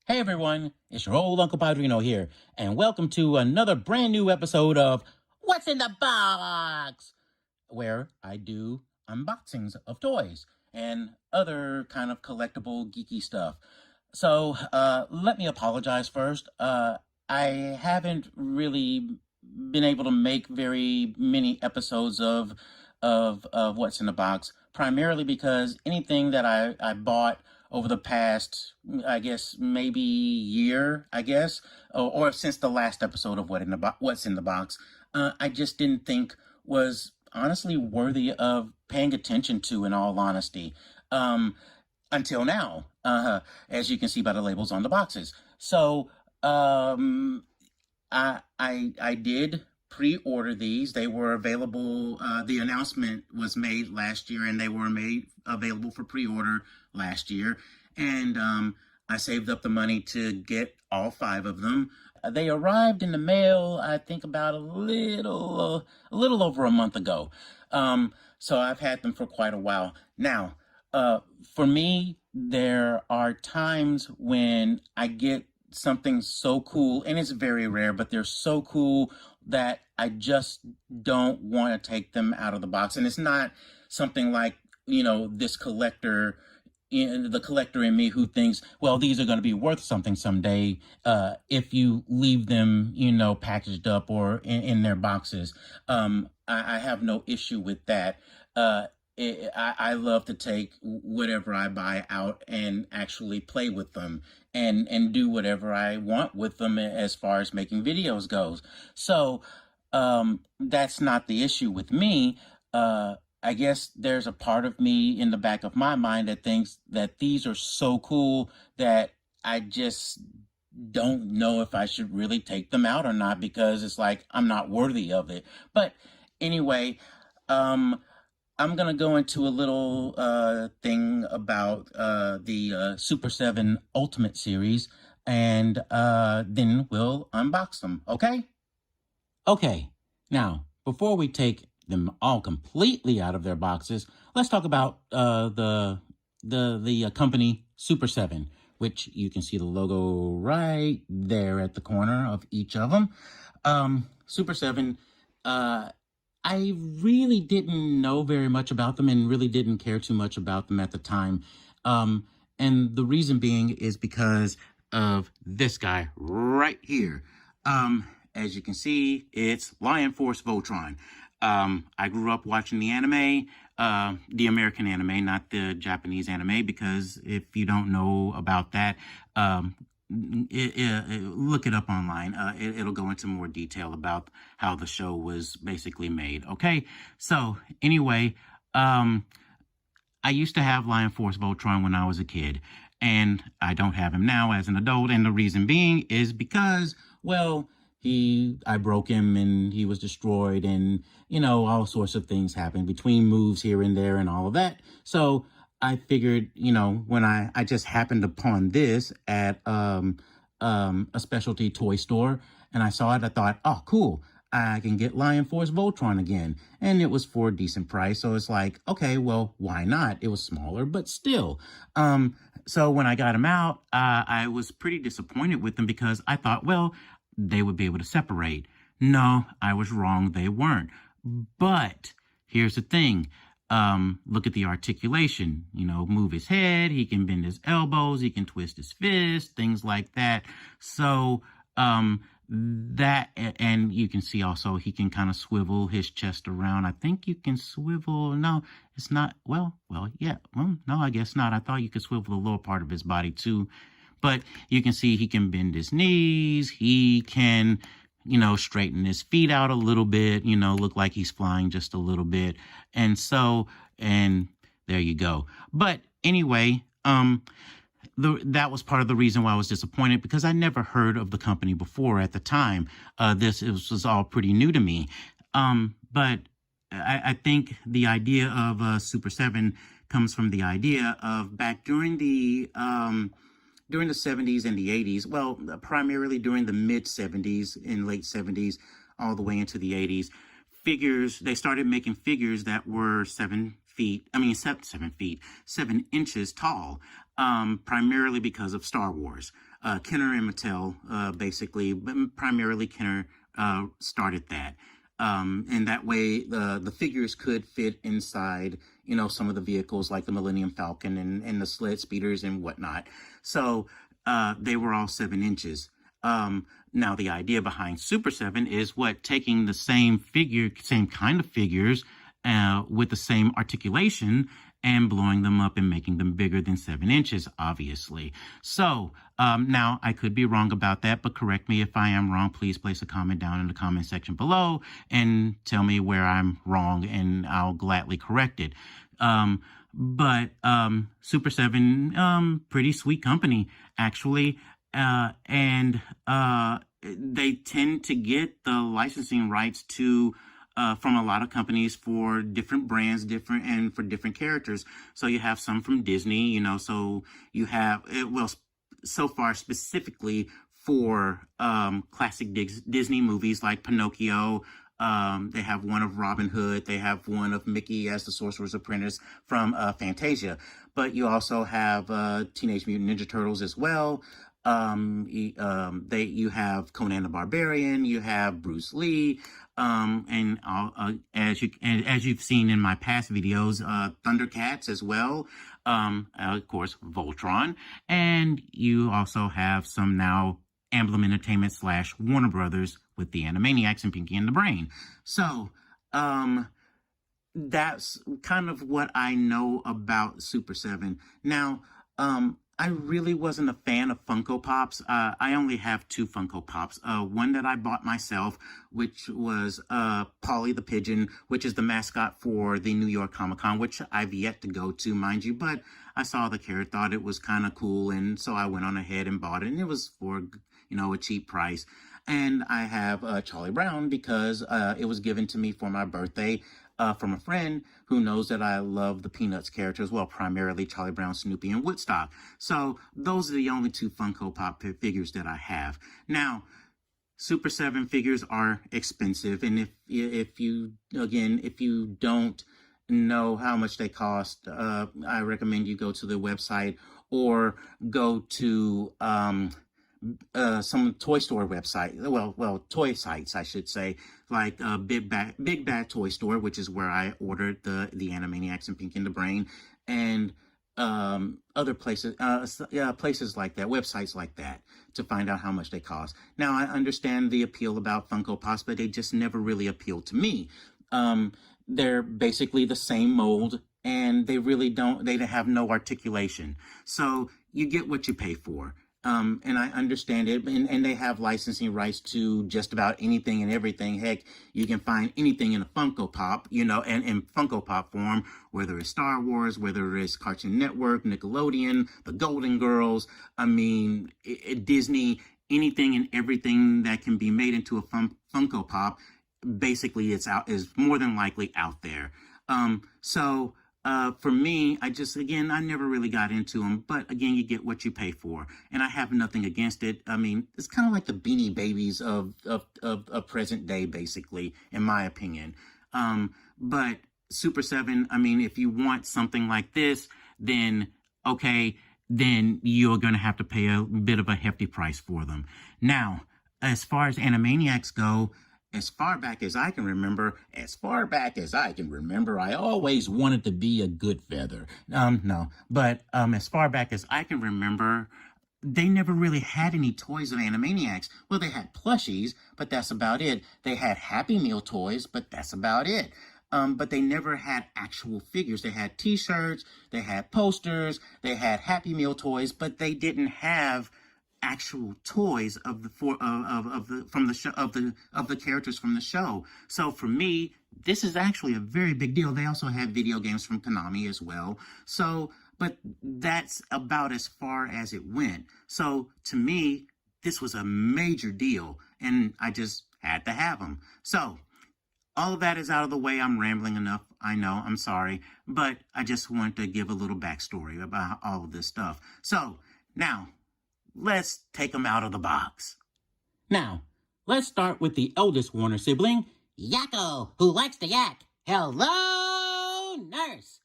Hey everyone, it's your old Uncle Padrino here, and welcome to another brand new episode of What's in the Box, where I do unboxings of toys and other kind of collectible geeky stuff. So, let me apologize first. I haven't really been able to make very many episodes of What's in the Box, primarily because anything that I bought over the past, I guess, maybe year, I guess, or since the last episode of What's in the Box, I just didn't think was honestly worthy of paying attention to, in all honesty. Until now, as you can see by the labels on the boxes. So, I did pre-order these. They were available. The announcement was made last year, and they were made available for pre-order last year. And I saved up the money to get all 5 of them. They arrived in the mail, I think, about a little over a month ago. So I've had them for quite a while now. For me, there are times when I get something so cool, and it's very rare, but they're so cool that I just don't want to take them out of the box. And it's not something like, this collector, the collector in me who thinks, well, these are going to be worth something someday if you leave them, packaged up or in their boxes. I have no issue with that. I love to take whatever I buy out and actually play with them and do whatever I want with them as far as making videos goes. So that's not the issue with me. I guess there's a part of me in the back of my mind that thinks that these are so cool that I just don't know if I should really take them out or not, because it's like I'm not worthy of it. But anyway, I'm going to go into a little thing about the Super 7 Ultimate Series, and then we'll unbox them, okay? Okay, now, before we take them all completely out of their boxes, let's talk about the company Super 7, which you can see the logo right there at the corner of each of them. Super 7, I really didn't know very much about them and really didn't care too much about them at the time. And the reason being is because of this guy right here. As you can see, it's Lion Force Voltron. I grew up watching the anime, the American anime, not the Japanese anime, because if you don't know about that, look it up online. It'll go into more detail about how the show was basically made. Okay, so anyway, I used to have Lion Force Voltron when I was a kid, and I don't have him now as an adult. And the reason being is because, well, I broke him and he was destroyed, and all sorts of things happened between moves here and there and all of that. So I figured, when I just happened upon this at a specialty toy store, and I saw it, I thought, oh, cool, I can get Lion Force Voltron again. And it was for a decent price. So it's like, okay, well, why not? It was smaller, but still. So when I got him out, I was pretty disappointed with them because I thought, well, they would be able to separate. No, I was wrong. They weren't. But here's the thing. Look at the articulation, move his head. He can bend his elbows. He can twist his fist, things like that. So, that, and you can see also he can kind of swivel his chest around. I think you can swivel. No, it's not. Yeah. Well, no, I guess not. I thought you could swivel the lower part of his body too. But you can see he can bend his knees. He can, straighten his feet out a little bit, look like he's flying just a little bit. And there you go. But anyway, that was part of the reason why I was disappointed, because I never heard of the company before at the time. This was all pretty new to me. But I think the idea of Super 7 comes from the idea of back during the 70s and the 80s, well, primarily during the mid 70s and late 70s, all the way into the 80s, they started making figures that were 7 inches tall, primarily because of Star Wars. Kenner and Mattel, basically, but primarily Kenner, started that. And that way the figures could fit inside, some of the vehicles like the Millennium Falcon and the sled speeders and whatnot. So they were all 7 inches. Now the idea behind Super 7 is taking the same kind of figures, with the same articulation and blowing them up and making them bigger than 7 inches, obviously. So, now I could be wrong about that, but correct me if I am wrong. Please place a comment down in the comment section below and tell me where I'm wrong, and I'll gladly correct it. But Super 7, pretty sweet company, actually. And they tend to get the licensing rights to from a lot of companies for different brands, and for different characters. So you have some from Disney, so you have, so far specifically for classic Disney movies like Pinocchio. They have one of Robin Hood. They have one of Mickey as the Sorcerer's Apprentice from Fantasia. But you also have Teenage Mutant Ninja Turtles as well. You have Conan the Barbarian. You have Bruce Lee. And as you've seen in my past videos, Thundercats as well. Of course, Voltron. And you also have some now Emblem Entertainment / Warner Brothers with the Animaniacs and Pinky and the Brain. So, that's kind of what I know about Super 7. Now, I really wasn't a fan of Funko Pops. I only have 2 Funko Pops. One that I bought myself, which was Polly the Pigeon, which is the mascot for the New York Comic Con, which I've yet to go to, mind you. But I saw the character, thought it was kind of cool, and so I went on ahead and bought it. And it was for, a cheap price. And I have Charlie Brown because it was given to me for my birthday. From a friend who knows that I love the Peanuts characters, well, primarily Charlie Brown, Snoopy, and Woodstock. So those are the only 2 Funko Pop figures that I have. Now, Super 7 figures are expensive, and if you don't know how much they cost, I recommend you go to the website or go to some toy store website, toy sites, I should say, like Big Bad Toy Store, which is where I ordered the Animaniacs and Pinky and the Brain, and other places, places like that, websites like that, to find out how much they cost. Now, I understand the appeal about Funko Pops, but they just never really appealed to me. They're basically the same mold, and they have no articulation. So you get what you pay for. And I understand it, and they have licensing rights to just about anything and everything. Heck, you can find anything in a Funko Pop, and in Funko Pop form, whether it's Star Wars, whether it's Cartoon Network, Nickelodeon, the Golden Girls, Disney, anything and everything that can be made into a Funko Pop, basically is more than likely out there. For me, I never really got into them, but again, you get what you pay for, and I have nothing against it. It's kind of like the Beanie Babies of present day, basically, in my opinion. But Super 7, if you want something like this, then okay, then you're going to have to pay a bit of a hefty price for them. Now, as far as Animaniacs go, as far back as I can remember, I always wanted to be a good feather. No, but as far back as I can remember, they never really had any toys of Animaniacs. Well, they had plushies, but that's about it. They had Happy Meal toys, but that's about it. But they never had actual figures. They had T-shirts, they had posters, they had Happy Meal toys, but they didn't have actual toys of the characters from the show. So for me, this is actually a very big deal. They also had video games from Konami as well. So, but that's about as far as it went. So to me, this was a major deal, and I just had to have them. So all of that is out of the way. I'm rambling enough. I know, I'm sorry, but I just want to give a little backstory about all of this stuff. So now, let's take them out of the box. Now, let's start with the eldest Warner sibling, Yakko, who likes to yak. Hello, nurse!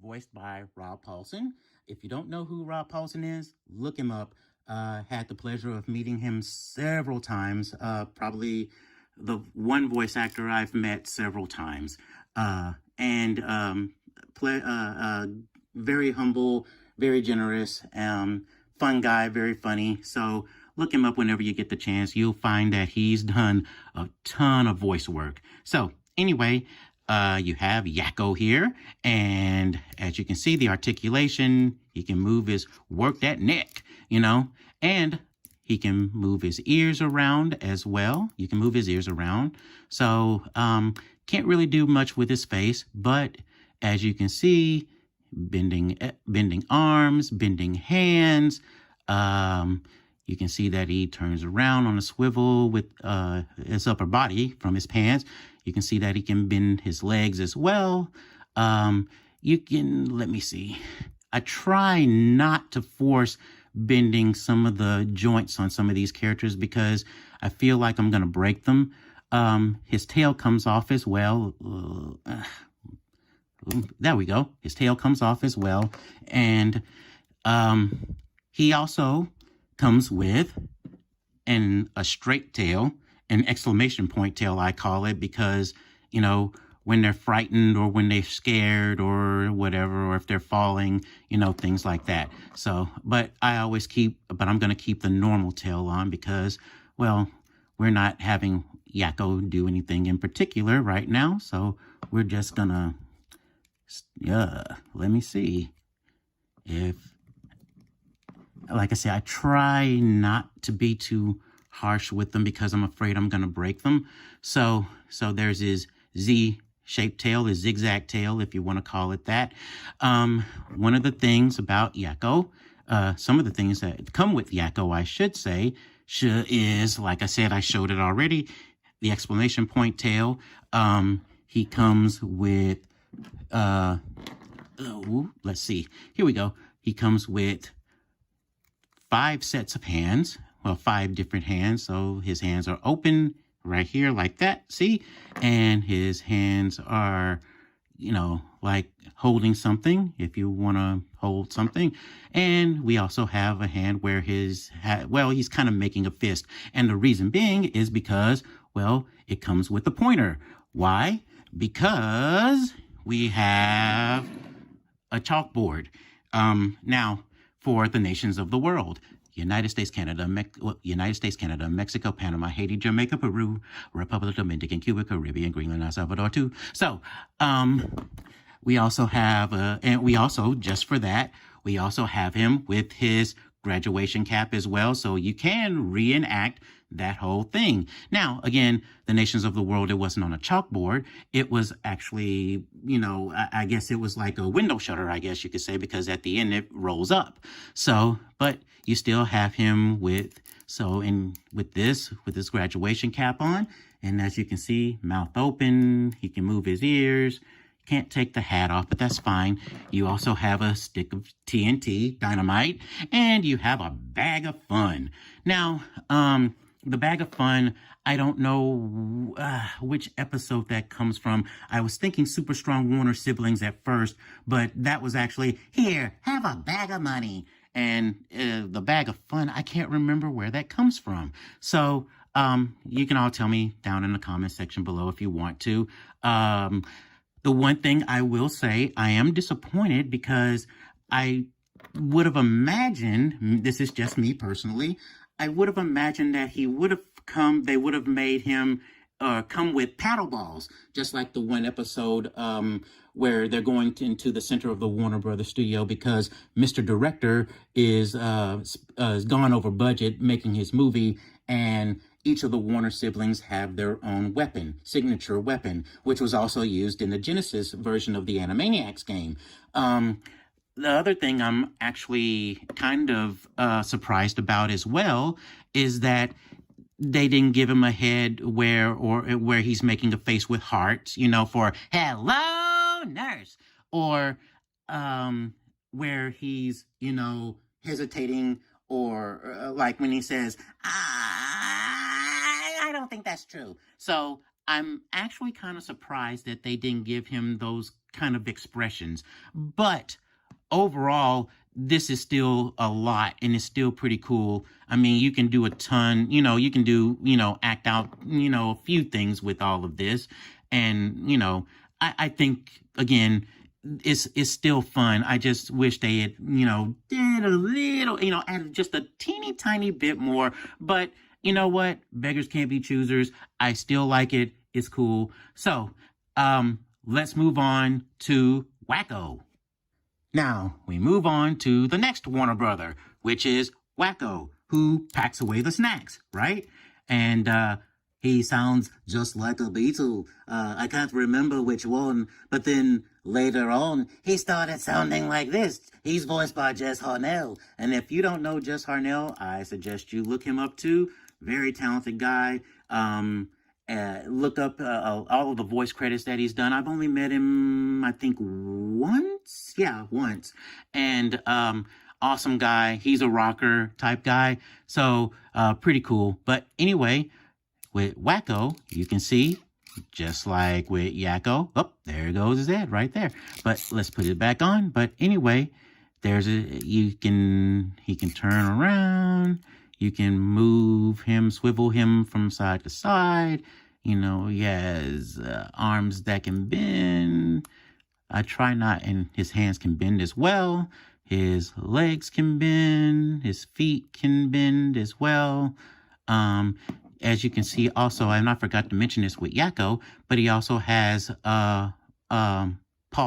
Voiced by Rob Paulsen. If you don't know who Rob Paulsen is, look him up. Had the pleasure of meeting him several times. Probably the one voice actor I've met several times. And very humble, very generous, fun guy, very funny. So look him up whenever you get the chance. You'll find that he's done a ton of voice work. So anyway, you have Yakko here, and as you can see, the articulation, he can move work that neck, and he can move his ears around as well. You can move his ears around. So, can't really do much with his face, but as you can see, bending arms, bending hands. You can see that he turns around on a swivel with his upper body from his pants. You can see that he can bend his legs as well. Let me see. I try not to force bending some of the joints on some of these characters because I feel like I'm going to break them. His tail comes off as well. There we go. His tail comes off as well. And he also comes with a straight tail, an exclamation point tail, I call it, because, when they're frightened or when they're scared or whatever, or if they're falling, things like that. So, but I'm going to keep the normal tail on because, well, we're not having Yakko do anything in particular right now. So we're just gonna, let me see like I said, I try not to be too harsh with them because I'm afraid I'm going to break them. So there's his Z-shaped tail, his zigzag tail, if you want to call it that. One of the things about Yakko, some of the things that come with Yakko, I should say, is, like I said, I showed it already, the exclamation point tail. He comes with, let's see, here we go. He comes with 5 sets of hands, 5 different hands. So his hands are open right here like that, see? And his hands are, like holding something, if you want to hold something. And we also have a hand where he's kind of making a fist. And the reason being is because, it comes with a pointer. Why? Because we have a chalkboard. Now, for the nations of the world: United States, Canada, Mexico, Panama, Haiti, Jamaica, Peru, Republic of Dominican, Cuba, Caribbean, Greenland, El Salvador too. So, we also have, and we also, just for that, we also have him with his graduation cap as well. So you can reenact that whole thing. Now, again, the nations of the world, it wasn't on a chalkboard. It was actually, I guess it was like a window shutter, I guess you could say, because at the end it rolls up. So, but you still have him with this graduation cap on. And as you can see, mouth open, he can move his ears. Can't take the hat off, but that's fine. You also have a stick of TNT, dynamite, and you have a bag of fun. Now, the bag of fun, I don't know which episode that comes from. I was thinking Super Strong Warner Siblings at first, but that was actually, here, have a bag of money. And the bag of fun, I can't remember where that comes from. So you can all tell me down in the comment section below if you want to. The one thing I will say, I am disappointed because I would have imagined, this is just me personally, I would have imagined that they would have made him come with paddle balls, just like the one episode where they're going into the center of the Warner Brothers studio because Mr. Director is gone over budget making his movie, and each of the Warner siblings have their own weapon, signature weapon, which was also used in the Genesis version of the Animaniacs game. The other thing I'm actually kind of surprised about as well is that they didn't give him a head where he's making a face with hearts, for hello nurse, or where he's hesitating, or like when he says I don't think that's true. So I'm actually kind of surprised that they didn't give him those kind of expressions. But overall, this is still a lot and it's still pretty cool. I mean, you can do a ton, you can do, act out, a few things with all of this. And, I think, again, it's still fun. I just wish they had, did a little, added just a teeny tiny bit more. But you know what? Beggars can't be choosers. I still like it. It's cool. So, let's move on to Wakko. Now, we move on to the next Warner brother, which is Wakko, who packs away the snacks, right? And he sounds just like a beetle. I can't remember which one, but then later on, he started sounding like this. He's voiced by Jess Harnell. And if you don't know Jess Harnell, I suggest you look him up too. Very talented guy. Look up all of the voice credits that he's done. I've only met him, I think, once. Yeah, once. And awesome guy. He's a rocker type guy. So pretty cool. But anyway, with Wakko, you can see, just like with Yakko, oh, there goes his head right there. But let's put it back on. But anyway, he can turn around. You can move him, swivel him from side to side. He has arms that can bend. And his hands can bend as well. His legs can bend. His feet can bend as well. As you can see, also, and I forgot to mention this with Yakko, but he also has paw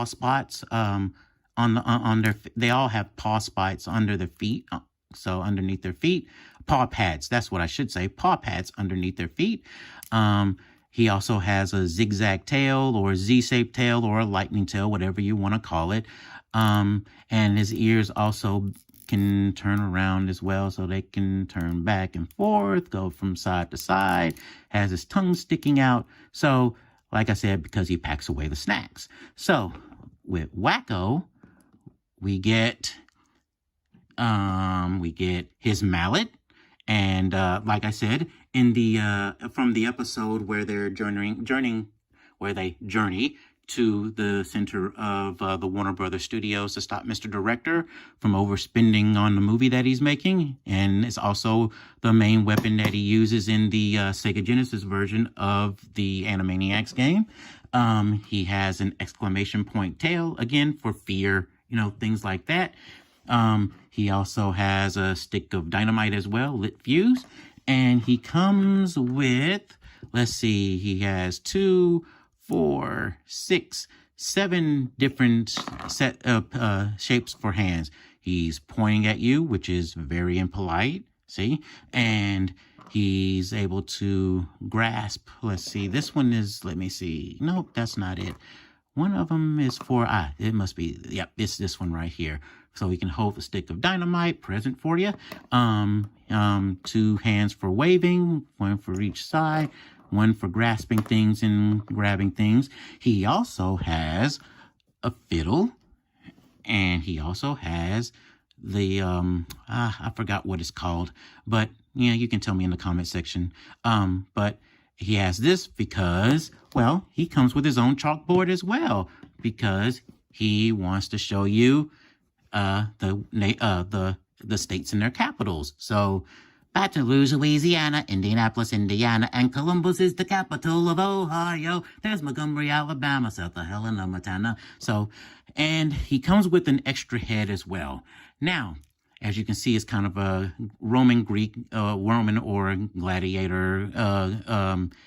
spots on their. They all have paw spots under their feet. So underneath their feet, paw pads. That's what I should say. Paw pads underneath their feet. He also has a zigzag tail or a Z-shaped tail or a lightning tail, whatever you want to call it. And his ears also can turn around as well, so they can turn back and forth, go from side to side, has his tongue sticking out. So, like I said, because he packs away the snacks. So, with Wakko, we get his mallet, and like I said, in the from the episode where they're journey to the center of the Warner Brothers Studios to stop Mr. Director from overspending on the movie that he's making, and it's also the main weapon that he uses in the Sega Genesis version of the Animaniacs game. He has an exclamation point tail, again, for fear, things like that. He also has a stick of dynamite as well, lit fuse. And he comes with, let's see, he has 2, 4, 6, 7 different set of shapes for hands. He's pointing at you, which is very impolite, see? And he's able to grasp, let's see, this one is, let me see, nope, that's not it. One of them is for, it must be, yep, it's this one right here. So he can hold the stick of dynamite, present for you. 2 hands for waving, 1 for each side, 1 for grasping things and grabbing things. He also has a fiddle, and he also has the, I forgot what it's called, but yeah, you can tell me in the comment section. But he has this because, well, he comes with his own chalkboard as well, because he wants to show you the states and their capitals. So, Baton Rouge, Louisiana, Indianapolis, Indiana, and Columbus is the capital of Ohio. There's Montgomery, Alabama, south of Helena, Montana. So, and he comes with an extra head as well. Now, as you can see, it's kind of a Roman or gladiator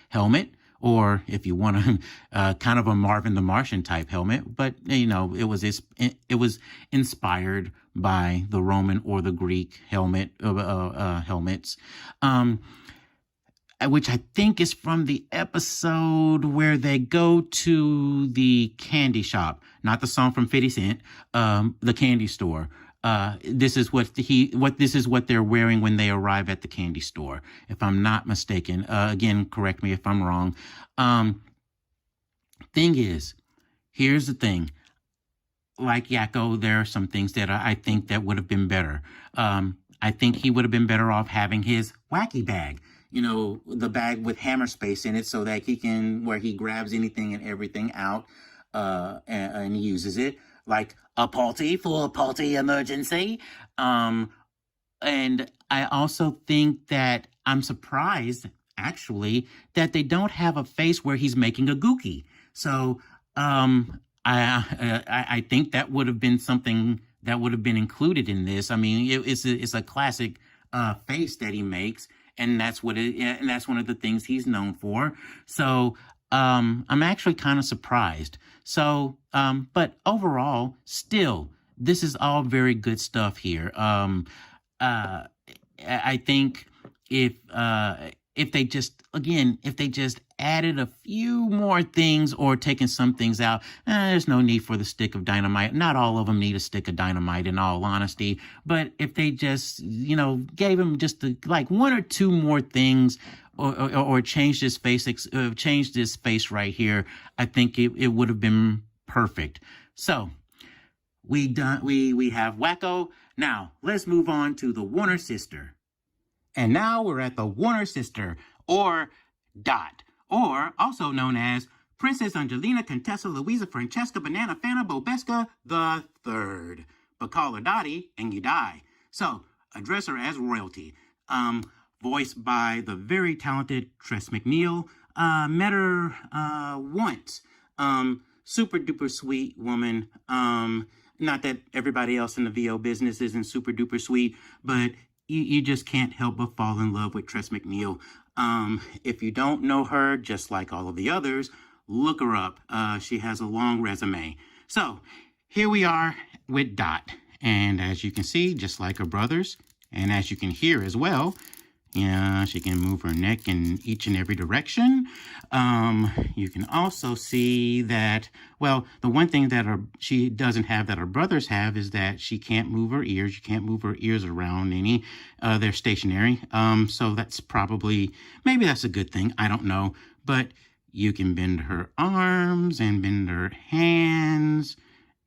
helmet. Or if you want to, kind of a Marvin the Martian type helmet, but it was inspired by the Roman or the Greek helmets, which I think is from the episode where they go to the candy shop, not the song from 50 Cent, the candy store. This is what they're wearing when they arrive at the candy store, if I'm not mistaken. Again, correct me if I'm wrong. Thing is, here's the thing. Like Yakko, there are some things that I think that would have been better. I think he would have been better off having his wacky bag. The bag with hammer space in it, so that where he grabs anything and everything out, and uses it. like a party for a party emergency. And I also think that I'm surprised, actually, that they don't have a face where he's making a gookie. So I think that would have been something that would have been included in this. I mean, it's a classic face that he makes, and and that's one of the things he's known for. So I'm actually kind of surprised. So, but overall, still, this is all very good stuff here. Uh, I think if they just again if they just added a few more things or taken some things out, there's no need for the stick of dynamite. Not all of them need a stick of dynamite, in all honesty. But if they just gave him just like one or two more things. Or change this change this face right here, I think it would have been perfect. So we have Wakko. Now let's move on to the Warner sister. And now we're at the Warner sister, or Dot, or also known as Princess Angelina Contessa Louisa Francesca Banana Fana Bobesca the Third. But call her Dottie and you die. So address her as royalty. Voiced by the very talented Tress MacNeille. Met her once. Super duper sweet woman. Not that everybody else in the VO business isn't super duper sweet, but you just can't help but fall in love with Tress MacNeille. If you don't know her, just like all of the others, look her up. She has a long resume. So here we are with Dot. And as you can see, just like her brothers, and as you can hear as well, yeah, she can move her neck in each and every direction. You can also see that, well, the one thing that she doesn't have that her brothers have is that she can't move her ears. You can't move her ears around any. They're stationary. So that's maybe that's a good thing. I don't know. But you can bend her arms and bend her hands.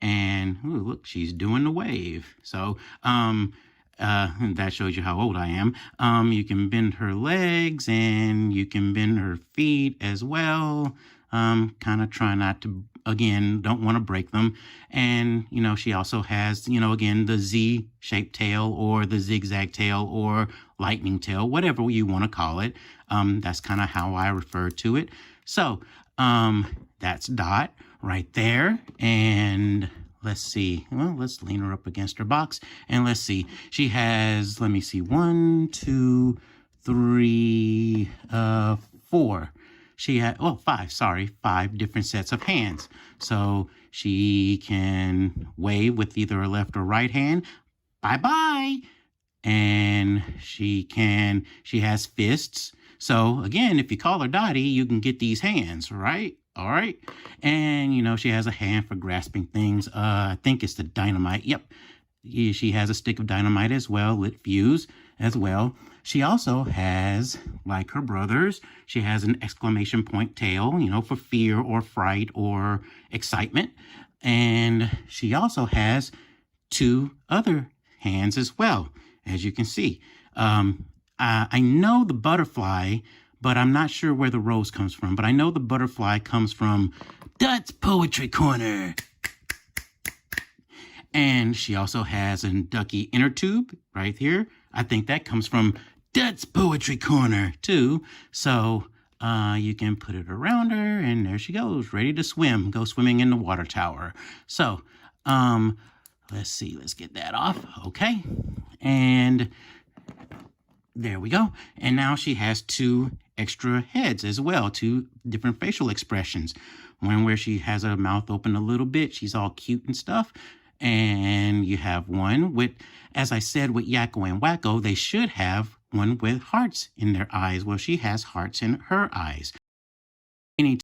And, ooh, look, she's doing the wave. So, that shows you how old I am. You can bend her legs and you can bend her feet as well. Kind of try not to, again, don't want to break them. And, she also has, again, the Z-shaped tail or the zigzag tail or lightning tail, whatever you want to call it. That's kind of how I refer to it. So, that's Dot right there. And let's see. Well, let's lean her up against her box. And let's see. She has, let me see, 1, 2, 3, 4. She had, well, 5, sorry, 5 different sets of hands. So she can wave with either her left or right hand. Bye-bye. And she has fists. So again, if you call her Dottie, you can get these hands, right? All right. And, she has a hand for grasping things. I think it's the dynamite. Yep. She has a stick of dynamite as well, lit fuse as well. She also has, like her brothers, she has an exclamation point tail, for fear or fright or excitement. And she also has 2 other hands as well, as you can see. I know the butterfly, but I'm not sure where the rose comes from. But I know the butterfly comes from Dot's Poetry Corner. And she also has a ducky inner tube right here. I think that comes from Dot's Poetry Corner too. So you can put it around her and there she goes, ready to swim. Go swimming in the water tower. So let's see, let's get that off. Okay. And there we go. And now she has 2 extra heads as well, 2 different facial expressions. One where she has her mouth open a little bit. She's all cute and stuff. And you have one with, as I said, with Yakko and Wakko, they should have one with hearts in their eyes. Well, she has hearts in her eyes. Any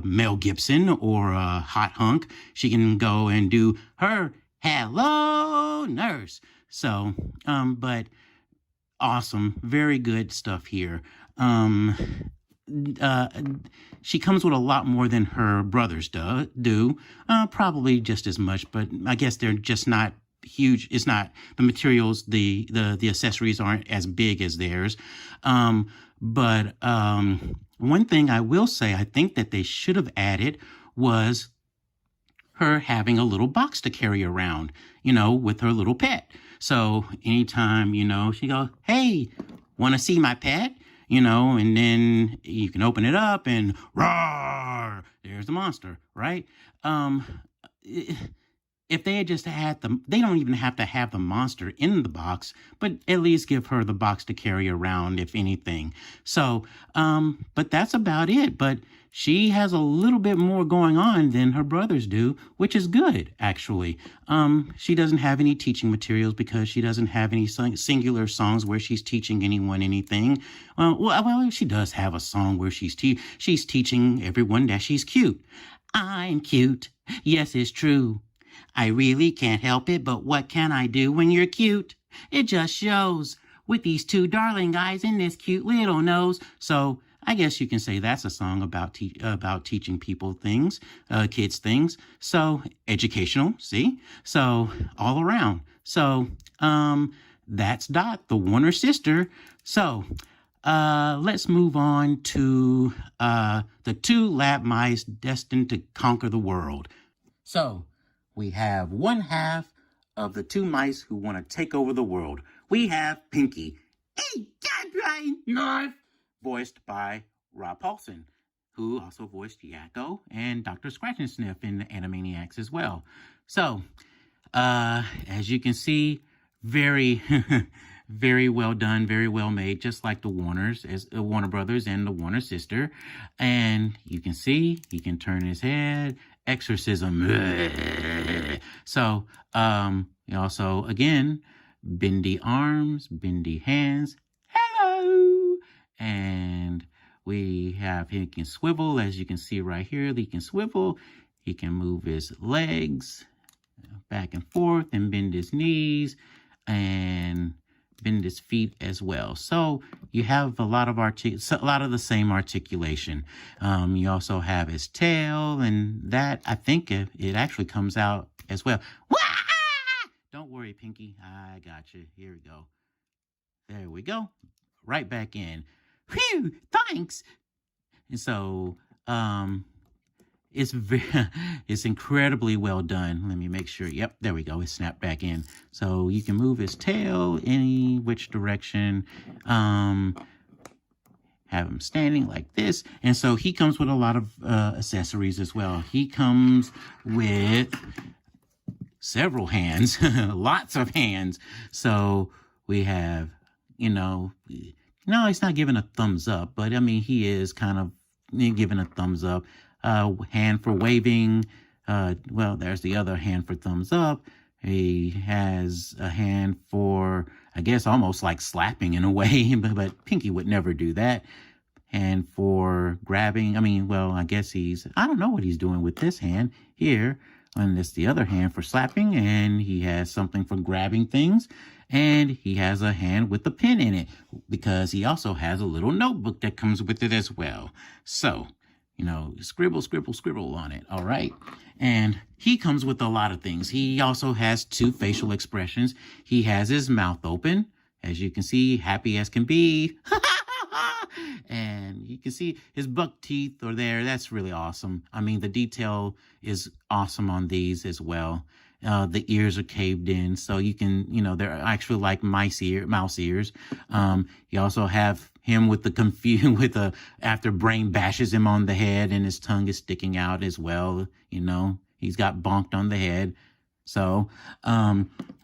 Mel Gibson or a hot hunk, she can go and do her hello nurse. So, but awesome, very good stuff here. She comes with a lot more than her brothers do. Probably just as much, but I guess they're just not huge. It's not the materials, the accessories aren't as big as theirs. But one thing I will say, I think that they should have added was her having a little box to carry around, with her little pet. So anytime, she goes, "Hey, want to see my pet?" And then you can open it up and roar, there's the monster, right? Um, if they had just had they don't even have to have the monster in the box, but at least give her the box to carry around, if anything. So, but that's about it. But she has a little bit more going on than her brothers do, which is good, actually. She doesn't have any teaching materials because she doesn't have any singular songs where she's teaching anyone anything. Well, she does have a song where she's teaching everyone that she's cute. I'm cute. Yes, it's true. I really can't help it, but what can I do when you're cute? It just shows with these two darling eyes and this cute little nose. So I guess you can say that's a song about teaching people things, kids things. So educational, see? So all around. So that's Dot, the Warner sister. So let's move on to the two lab mice destined to conquer the world. So we have one half of the two mice who want to take over the world. We have Pinky. Hey, God, Brian, North, voiced by Rob Paulson, who also voiced Yakko and Dr. Scratch and Sniff in Animaniacs as well. So, as you can see, very, very well done, very well made, just like the Warner Brothers and the Warner sister. And you can see he can turn his head. Exorcism. So, you also, again, bendy arms, bendy hands. Hello. And we have, he can swivel, as you can see right here. He can swivel. He can move his legs back and forth and bend his knees and bend his feet as well. So you have a lot of the same articulation. You also have his tail, and that, I think it actually comes out as well. Wah! Don't worry, Pinky. I got you. Here we go. There we go. Right back in. Phew! Thanks. And so, it's incredibly well done. Let me make sure. Yep, there we go. It snapped back in. So you can move his tail any which direction. Have him standing like this. And so he comes with a lot of accessories as well. He comes with several hands, lots of hands. So we have, no, he's not giving a thumbs up, but I mean, he is kind of giving a thumbs up. Hand for waving. Well, there's the other hand for thumbs up. He has a hand for, I guess, almost like slapping in a way, but Pinky would never do that. Hand for grabbing. I mean, well, I guess I don't know what he's doing with this hand here. And it's the other hand for slapping, and he has something for grabbing things. And he has a hand with a pen in it because he also has a little notebook that comes with it as well. So, scribble, scribble, scribble on it. All right. And he comes with a lot of things. He also has two facial expressions. He has his mouth open, as you can see, happy as can be. And you can see his buck teeth are there. That's really awesome. I mean, the detail is awesome on these as well. The ears are caved in, so you can, they're actually like mouse ears. You also have him with after Brain bashes him on the head and his tongue is sticking out as well. He's got bonked on the head. So,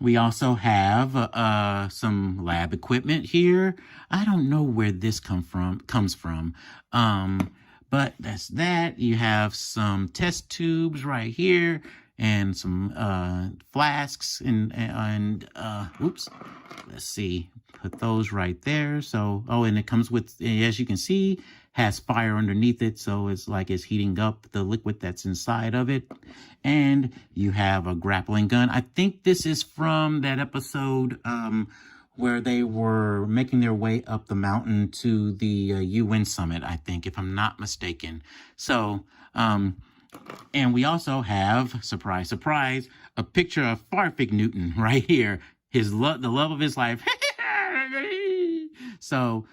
we also have, some lab equipment here. I don't know where this comes from. But that's that. You have some test tubes right here and some, flasks and oops, let's see, put those right there. So, and it comes with, as you can see, has fire underneath it. So it's like it's heating up the liquid that's inside of it. And you have a grappling gun. I think this is from that episode, where they were making their way up the mountain to the UN summit, I think, if I'm not mistaken. So, and we also have, surprise, surprise, a picture of Farfig Newton right here. The love of his life. So,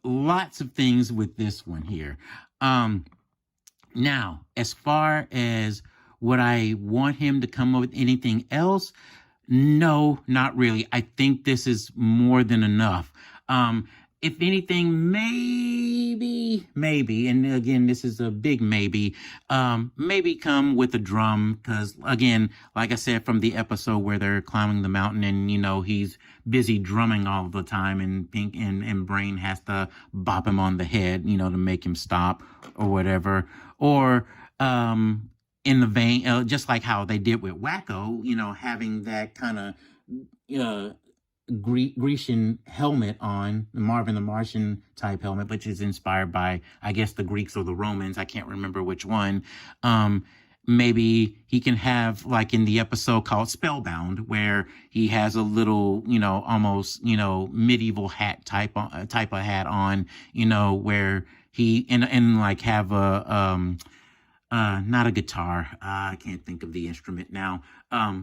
lots of things with this one here. Now, as far as Would I want him to come up with anything else? No, not really. I think this is more than enough. If anything, maybe, and again, this is a big maybe, maybe come with a drum, because again, like I said, from the episode where they're climbing the mountain and, he's busy drumming all the time, and Pink and Brain has to bop him on the head, to make him stop or whatever. Or, in the vein, just like how they did with Wakko, having that kind of Grecian helmet on, the Marvin the Martian type helmet, which is inspired by, I guess, the Greeks or the Romans. I can't remember which one. Maybe he can have, like in the episode called Spellbound, where he has a little, almost, medieval hat type of hat on, where he and like have a not a guitar. I can't think of the instrument now.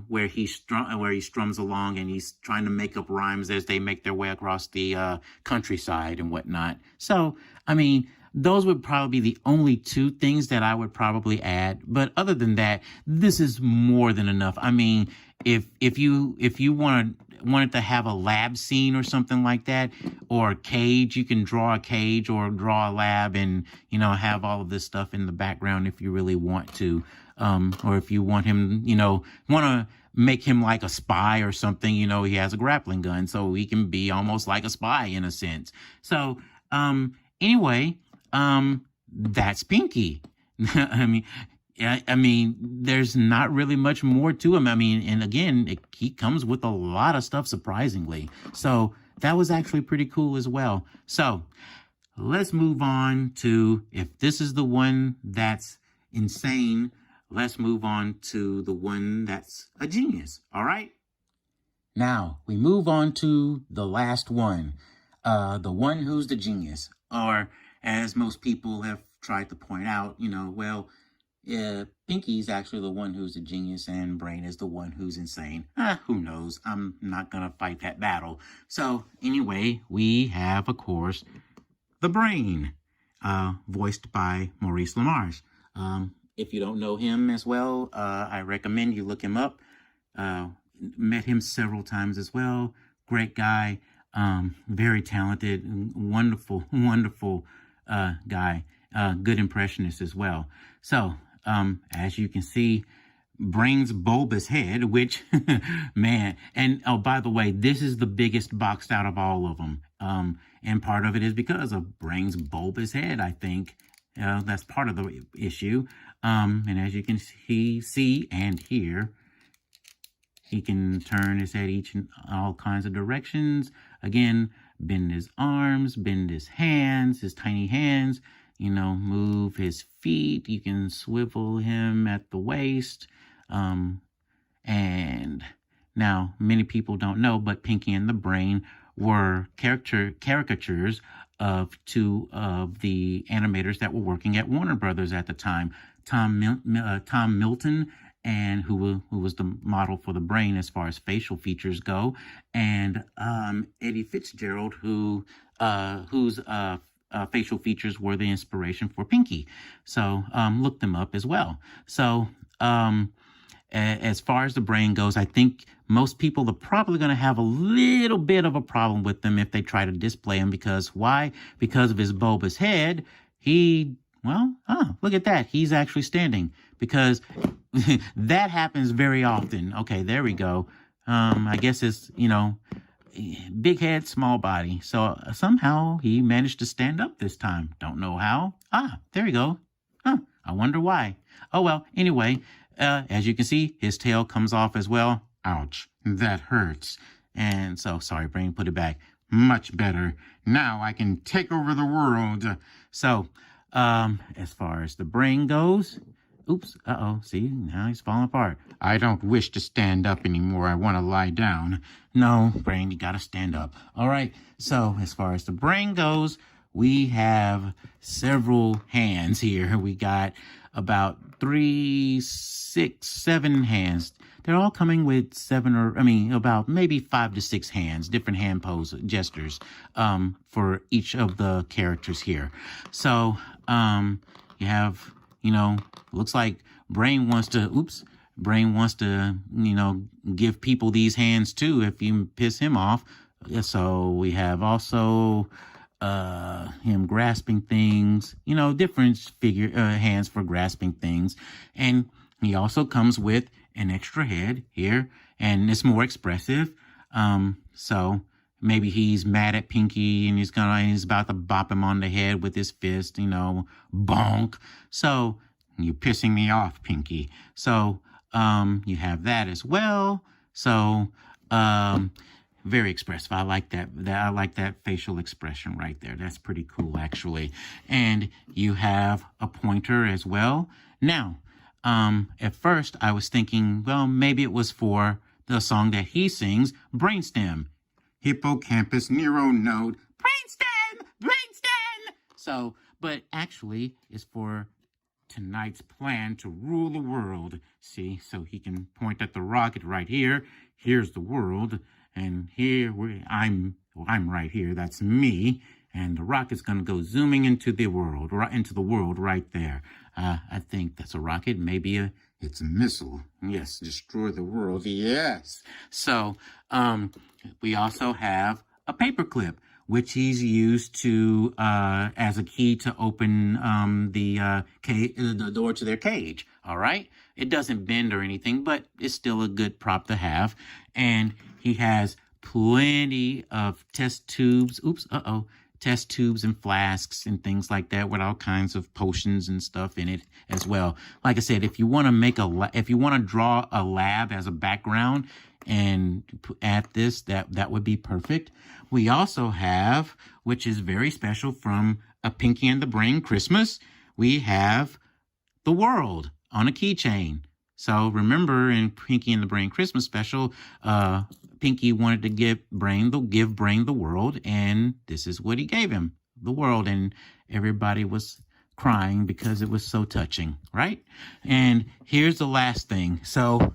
Where he strums along and he's trying to make up rhymes as they make their way across the countryside and whatnot. So, I mean, those would probably be the only two things that I would probably add. But other than that, this is more than enough. I mean, if you wanted to have a lab scene or something like that, or a cage, you can draw a cage or draw a lab and, have all of this stuff in the background if you really want to. Or if you want him, want to make him like a spy or something, he has a grappling gun, so he can be almost like a spy in a sense. So, anyway, that's Pinky. I mean, there's not really much more to him. I mean, and again, he comes with a lot of stuff, surprisingly. So that was actually pretty cool as well. So let's move on to, if this is the one that's insane, let's move on to the one that's a genius. All right. Now we move on to the last one, the one who's the genius, or as most people have tried to point out, Pinky's actually the one who's a genius and Brain is the one who's insane. Who knows? I'm not going to fight that battle. So anyway, we have, of course, the Brain, voiced by Maurice LaMarche. If you don't know him as well, I recommend you look him up. Met him several times as well. Great guy, very talented, wonderful guy, good impressionist as well. So, as you can see, Brain's bulbous head, which, man, and oh, by the way, this is the biggest boxed out of all of them. And part of it is because of Brain's bulbous head, I think. That's part of the issue. And as you can see and hear, he can turn his head each and all kinds of directions. Again, bend his arms, bend his hands, his tiny hands, move his feet. You can swivel him at the waist. And now many people don't know, but Pinky and the Brain were caricatures of two of the animators that were working at Warner Brothers at the time. Tom Milton, and who was the model for the Brain as far as facial features go, and Eddie Fitzgerald, whose facial features were the inspiration for Pinky. So look them up as well. So as far as the Brain goes, I think most people are probably going to have a little bit of a problem with them if they try to display him. Because why? Because of his bulbous head. Look at that. He's actually standing, because that happens very often. Okay, there we go. I guess it's, big head, small body. So somehow he managed to stand up this time. Don't know how. There we go. I wonder why. Oh, well, anyway, as you can see, his tail comes off as well. Ouch, that hurts. And so, sorry, Brain, put it back. Much better. Now I can take over the world. So, as far as the Brain goes, oops, see, now he's falling apart. I don't wish to stand up anymore. I want to lie down. No, Brain, you gotta stand up. All right, so as far as the Brain goes, we have several hands here. We got about 3, 6, 7 hands. They're all coming with about maybe 5 to 6 hands, different hand pose gestures, for each of the characters here. So, you have, looks like Brain wants to, give people these hands too if you piss him off. So we have also him grasping things, different hands for grasping things. And he also comes with an extra head here, and it's more expressive. So maybe he's mad at Pinky and he's about to bop him on the head with his fist, bonk. So you're pissing me off, Pinky. So you have that as well. So very expressive. I like that. I like that facial expression right there. That's pretty cool, actually. And you have a pointer as well. Now, at first I was thinking, well, maybe it was for the song that he sings, Brainstem. Hippocampus neuronode. Brainstem. So, but actually it's for tonight's plan to rule the world. See, so he can point at the rocket right here. Here's the world. And here I'm right here. That's me. And the rocket's going to go zooming into the world right there. I think that's a rocket. Maybe it's a missile. Yes, destroy the world. Yes. So, we also have a paperclip, which he's used to as a key to open the door to their cage. All right. It doesn't bend or anything, but it's still a good prop to have. And he has plenty of test tubes. Test tubes and flasks and things like that with all kinds of potions and stuff in it as well. Like I said, if you want to draw a lab as a background and add this, that would be perfect. We also have, which is very special from A Pinky and the Brain Christmas, we have the world on a keychain. So remember in Pinky and the Brain Christmas special, Pinky wanted to give Brain the world, and this is what he gave him, the world, and everybody was crying because it was so touching, right? And here's the last thing. So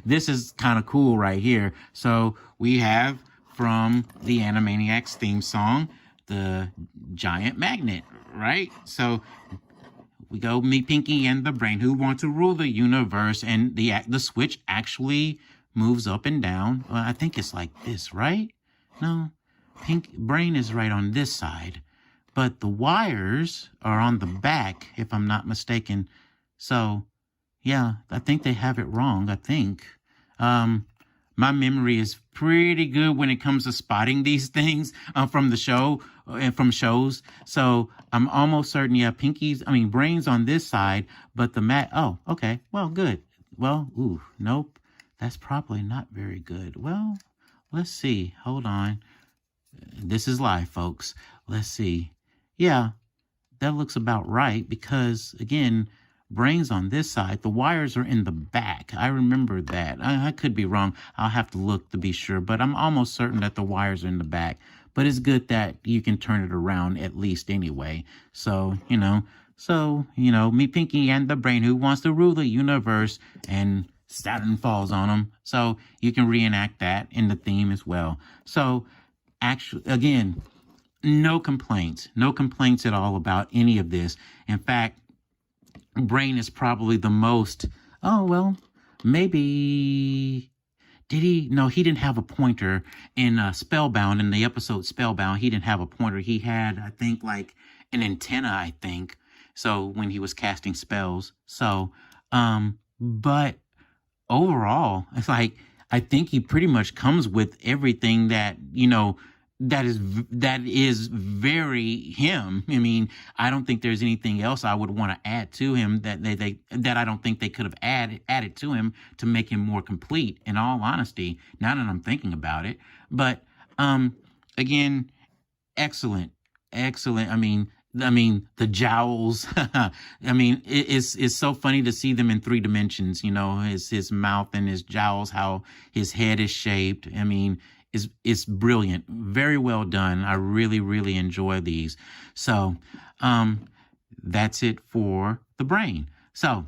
this is kind of cool right here. So we have from the Animaniacs theme song, the giant magnet, right? So we go meet Pinky and the Brain who want to rule the universe, and the switch actually moves up and down. Well, I think it's like this, right? No, Brain is right on this side, but the wires are on the back, if I'm not mistaken. So, yeah, I think they have it wrong, I think. My memory is pretty good when it comes to spotting these things from the show and from shows. So I'm almost certain, yeah, Brain's on this side, but oh, okay, well, good. Well, nope, that's probably not very good. Well, let's see. Hold on. This is live, folks. Let's see. Yeah, that looks about right because, again, Brain's on this side. The wires are in the back. I remember that. I could be wrong. I'll have to look to be sure, but I'm almost certain that the wires are in the back. But it's good that you can turn it around at least anyway. So, meet Pinky and the Brain who wants to rule the universe, and Saturn falls on them. So you can reenact that in the theme as well. So actually, again, no complaints at all about any of this. In fact, Brain is probably the most, maybe, did he? No, he didn't have a pointer in Spellbound, in the episode Spellbound. He didn't have a pointer. He had, I think, like an antenna, I think. So when he was casting spells. So, but overall, it's like, I think he pretty much comes with everything that, that is very him. I mean, I don't think there's anything else I would want to add to him that I don't think they could have added to him to make him more complete, in all honesty, now that I'm thinking about it. But again, excellent. I mean the jowls. I mean, it's so funny to see them in 3 dimensions, his mouth and his jowls, how his head is shaped. I mean, it's brilliant. Very well done. I really, really enjoy these. So, that's it for the Brain. So,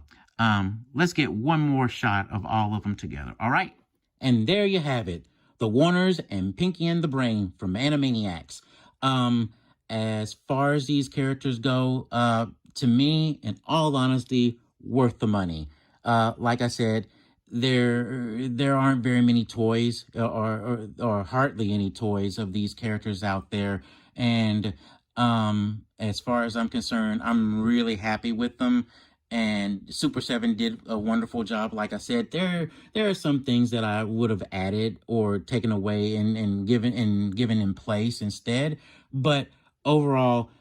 let's get one more shot of all of them together. All right. And there you have it. The Warners and Pinky and the Brain from Animaniacs. As far as these characters go, to me, in all honesty, worth the money. Like I said, there aren't very many toys, or hardly any toys of these characters out there, and as far as I'm concerned, I'm really happy with them. And Super 7 did a wonderful job. Like I said, there are some things that I would have added or taken away and given in place instead. But overall,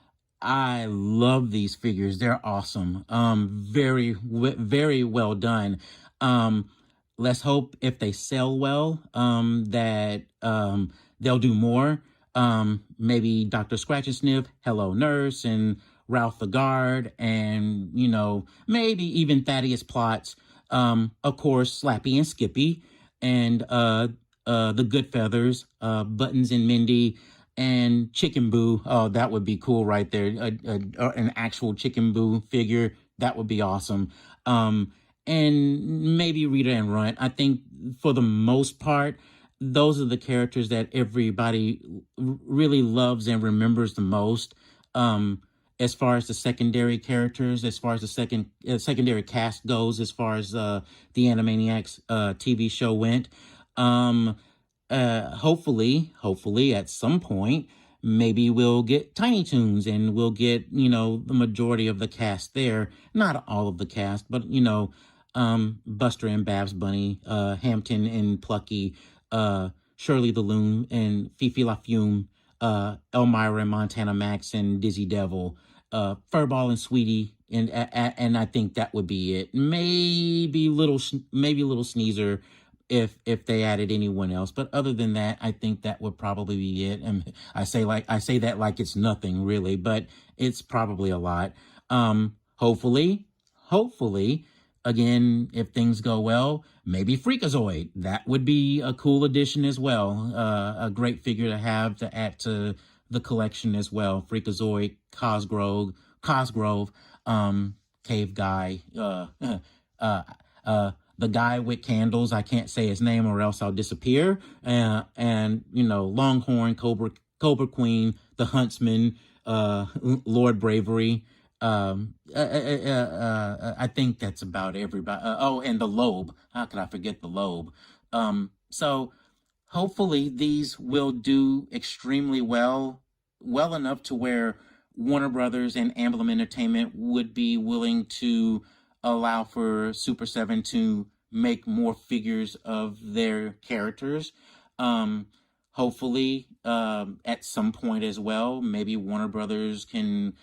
I love these figures. They're awesome. Very well done. Um, let's hope if they sell well, that they'll do more. Maybe Dr. Scratch and Sniff, Hello Nurse, and Ralph the Guard, and maybe even Thaddeus Plots. Of course, Slappy and Skippy, and the Good Feathers, Buttons and Mindy, and Chicken Boo. Oh, that would be cool right there. An actual Chicken Boo figure. That would be awesome. And maybe Rita and Runt. I think for the most part, those are the characters that everybody really loves and remembers the most. As far as the secondary characters, as far as the secondary cast goes, as far as the Animaniacs TV show went. Hopefully at some point, maybe we'll get Tiny Toons and we'll get, the majority of the cast there. Not all of the cast, but, Buster and Babs Bunny, Hampton and Plucky, Shirley the Loon and Fifi La Fume, Elmira and Montana Max and Dizzy Devil, Furball and Sweetie, and I think that would be it. Maybe little Sneezer, if they added anyone else, but other than that, I think that would probably be it. And I say that like it's nothing really, but it's probably a lot. Hopefully, again, if things go well, maybe Freakazoid. That would be a cool addition as well. A great figure to have to add to the collection as well. Freakazoid, Cosgrove, Cave Guy, the guy with candles. I can't say his name or else I'll disappear. And Longhorn, Cobra Queen, the Huntsman, Lord Bravery. I think that's about everybody. And the Lobe. How could I forget the Lobe? So hopefully these will do extremely well enough to where Warner Brothers and Emblem Entertainment would be willing to allow for Super 7 to make more figures of their characters. Hopefully, at some point as well, maybe Warner Brothers can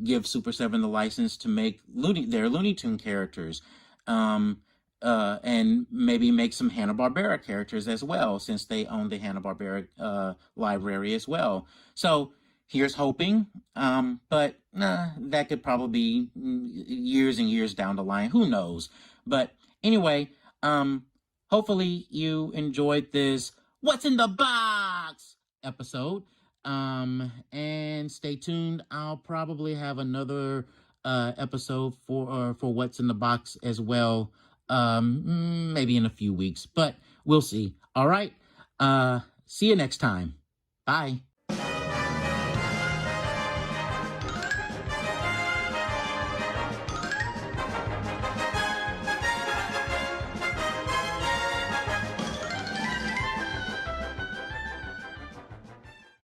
give Super 7 the license to make their Looney Tune characters. And maybe make some Hanna-Barbera characters as well, since they own the Hanna-Barbera library as well. So here's hoping, but that could probably be years and years down the line. Who knows? But anyway, hopefully you enjoyed this What's in the Box episode. And stay tuned. I'll probably have another episode for What's in the Box as well. Maybe in a few weeks, but we'll see. All right. See you next time. Bye.